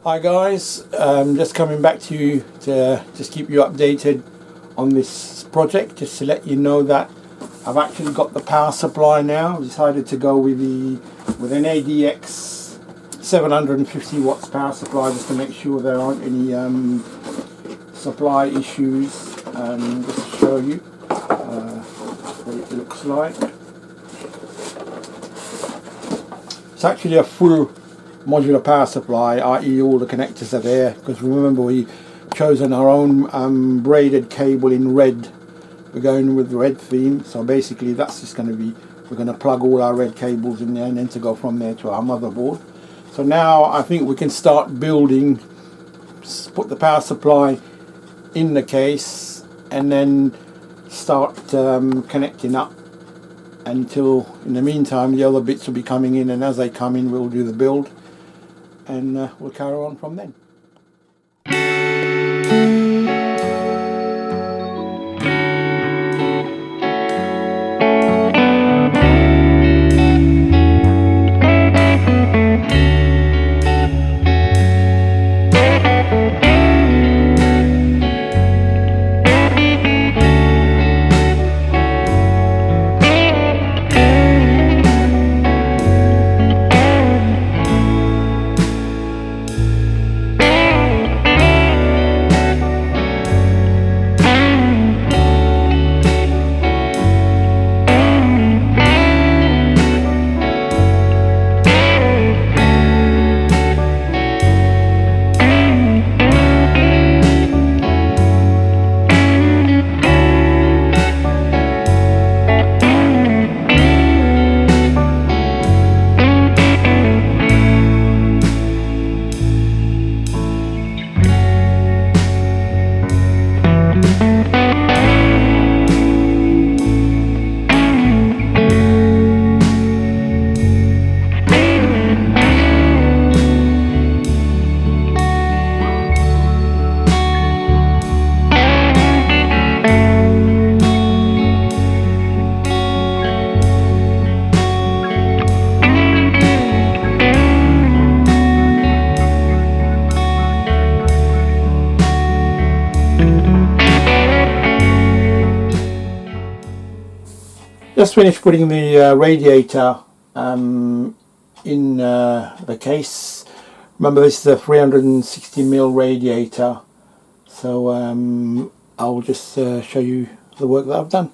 Hi guys, just coming back to you to just keep you updated on this project, just to let you know that I've actually got the power supply now. I've decided to go with an ADX 750 watts power supply, just to make sure there aren't any supply issues. Just to show you what it looks like. It's actually a full modular power supply, i.e. all the connectors are there, because remember we've chosen our own braided cable in red. We're going with the red theme, so basically that's just going to be, we're going to plug all our red cables in there and then to go from there to our motherboard. So now I think we can start building, put the power supply in the case and then start connecting up, until in the meantime the other bits will be coming in, and as they come in we'll do the build. And we'll carry on from then. Just finished putting the radiator in the case. Remember, this is a 360mm radiator, so I'll just show you the work that I've done.